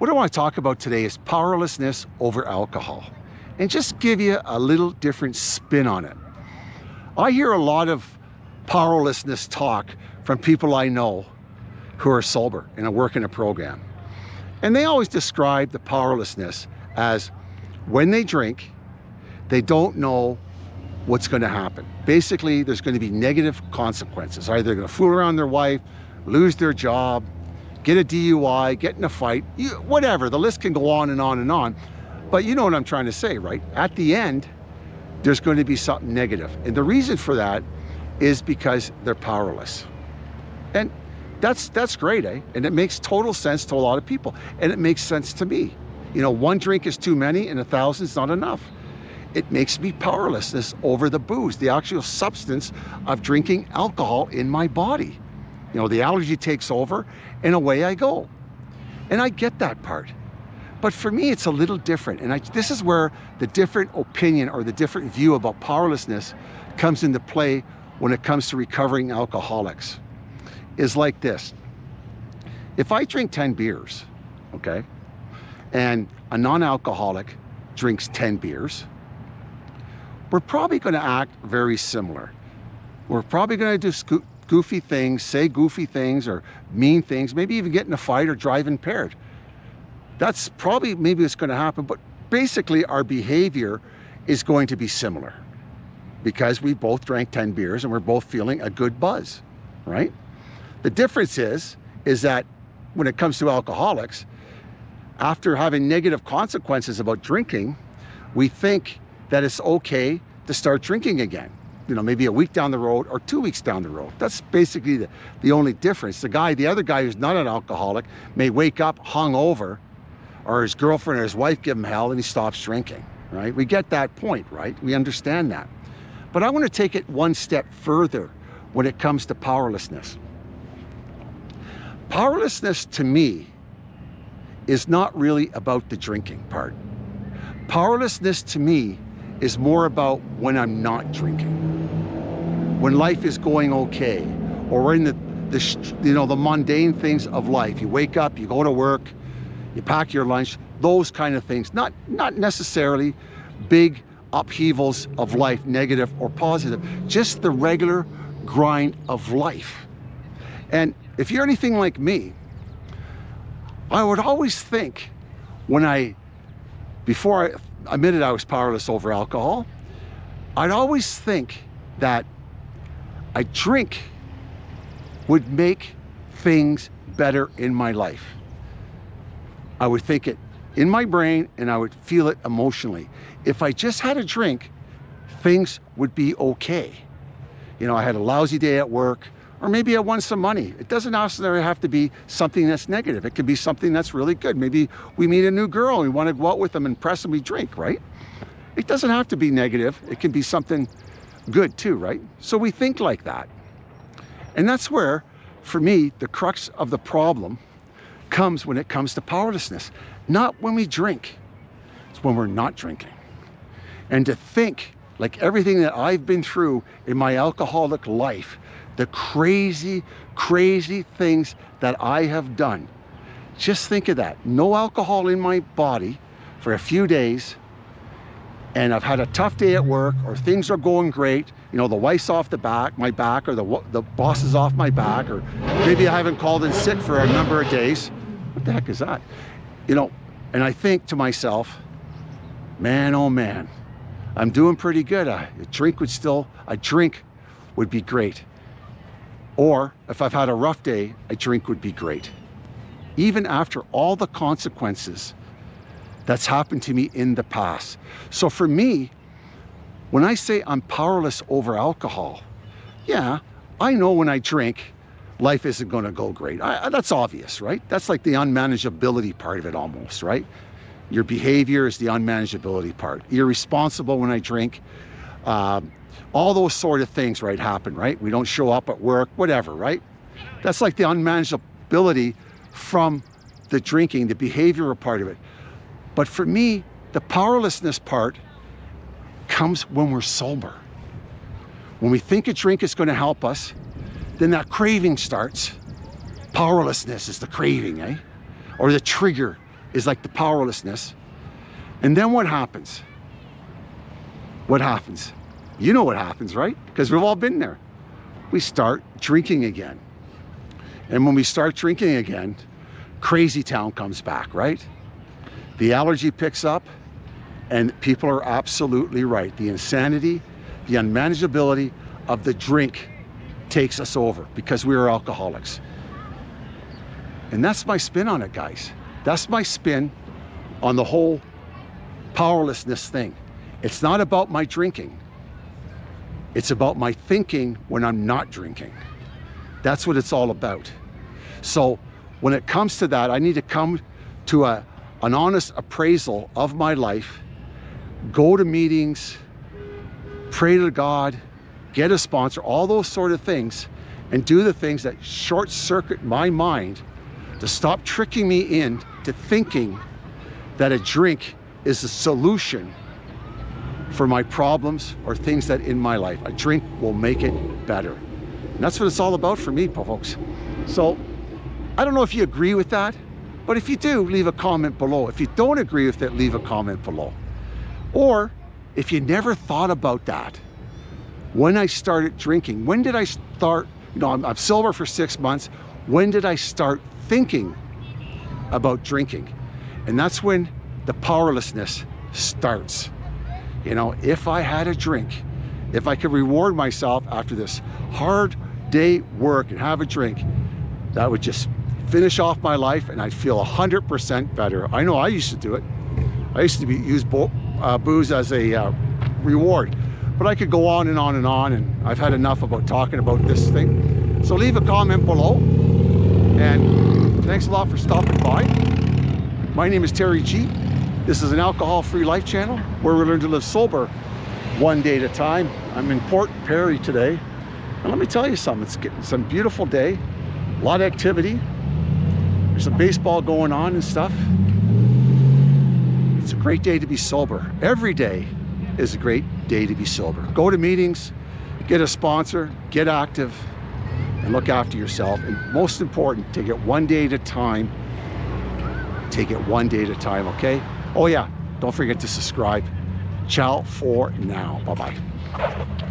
What I want to talk about today is powerlessness over alcohol, and just give you a little different spin on it. I hear a lot of powerlessness talk from people I know who are sober and work in a program. And they always describe the powerlessness as when they drink, they don't know what's going to happen. Basically, there's going to be negative consequences. Either they're going to fool around their wife, lose their job, get a DUI, get in a fight, whatever. The list can go on and on and on. But you know what I'm trying to say, right? At the end, there's going to be something negative. And the reason for that is because they're powerless. And that's great, eh? And it makes total sense to a lot of people. And it makes sense to me. You know, one drink is too many and 1,000 is not enough. It makes me powerlessness over the booze, the actual substance of drinking alcohol in my body. You know, the allergy takes over and away I go. And I get that part. But for me, it's a little different. And this is where the different opinion or the different view about powerlessness comes into play when it comes to recovering alcoholics. Is like this. If I drink 10 beers, okay, and a non-alcoholic drinks 10 beers, we're probably going to act very similar. We're probably going to do goofy things, say goofy things or mean things, maybe even get in a fight or drive impaired. That's probably, maybe it's going to happen, but basically our behavior is going to be similar because we both drank 10 beers and we're both feeling a good buzz, right? The difference is that when it comes to alcoholics, after having negative consequences about drinking, we think that it's okay to start drinking again. You know, maybe a week down the road or 2 weeks down the road. That's basically the only difference. The other guy who's not an alcoholic may wake up hungover, or his girlfriend or his wife give him hell and he stops drinking, right? We get that point, right? We understand that. But I want to take it one step further when it comes to powerlessness. Powerlessness to me is not really about the drinking part. Powerlessness to me is more about when I'm not drinking, when life is going okay, or we're in the mundane things of life. You wake up, you go to work, you pack your lunch, those kind of things. Not necessarily big upheavals of life, negative or positive, just the regular grind of life. And if you're anything like me, I would always think before I admitted I was powerless over alcohol, I'd always think that a drink would make things better in my life. I would think it in my brain and I would feel it emotionally. If I just had a drink, things would be okay. You know, I had a lousy day at work, or maybe I won some money. It doesn't necessarily have to be something that's negative. It could be something that's really good. Maybe we meet a new girl and we want to go out with them and impress them, we drink, right? It doesn't have to be negative. It can be something good too, right? So we think like that. And that's where, for me, the crux of the problem comes when it comes to powerlessness. Not when we drink, it's when we're not drinking. And to think, like everything that I've been through in my alcoholic life, the crazy, crazy things that I have done. Just think of that. No alcohol in my body for a few days, and I've had a tough day at work, or things are going great. You know, the wife's off my back, or the boss is off my back, or maybe I haven't called in sick for a number of days. What the heck is that? You know, and I think to myself, man, oh man, I'm doing pretty good. A drink would be great. Or if I've had a rough day, a drink would be great. Even after all the consequences that's happened to me in the past. So for me, when I say I'm powerless over alcohol, yeah, I know when I drink, life isn't going to go great. That's obvious, right? That's like the unmanageability part of it almost, right? Your behavior is the unmanageability part. Irresponsible when I drink. All those sort of things, right, happen, right? We don't show up at work, whatever, right? That's like the unmanageability from the drinking, the behavioral part of it. But for me, the powerlessness part comes when we're sober. When we think a drink is going to help us, then that craving starts. Powerlessness is the craving, eh? Or the trigger is like the powerlessness. And then what happens? What happens? You know what happens, right? Because we've all been there. We start drinking again. And when we start drinking again, crazy town comes back, right? The allergy picks up, and people are absolutely right. The insanity, the unmanageability of the drink takes us over because we are alcoholics. And that's my spin on it, guys. That's my spin on the whole powerlessness thing. It's not about my drinking. It's about my thinking when I'm not drinking. That's what it's all about. So when it comes to that, I need to come to an honest appraisal of my life, go to meetings, pray to God, get a sponsor, all those sort of things, and do the things that short circuit my mind to stop tricking me into thinking that a drink is a solution for my problems or things that in my life. A drink will make it better. And that's what it's all about for me, folks. So I don't know if you agree with that, but if you do, leave a comment below. If you don't agree with it, leave a comment below. Or if you never thought about that, when I started drinking, when did I start, I'm sober for 6 months. When did I start thinking about drinking? And that's when the powerlessness starts. If I had a drink, if I could reward myself after this hard day work and have a drink, that would just finish off my life and I'd feel 100% better. I know I used to do it. I used to use booze as a reward, but I could go on and on and on, and I've had enough about talking about this thing. So leave a comment below, and thanks a lot for stopping by. My name is Terry G. This is an alcohol-free life channel where we learn to live sober one day at a time. I'm in Port Perry today, and let me tell you something. It's getting some beautiful day, a lot of activity. There's some baseball going on and stuff. It's a great day to be sober. Every day is a great day to be sober. Go to meetings, get a sponsor, get active, and look after yourself. And most important, take it one day at a time. Take it one day at a time, okay? Oh yeah, don't forget to subscribe. Ciao for now. Bye-bye.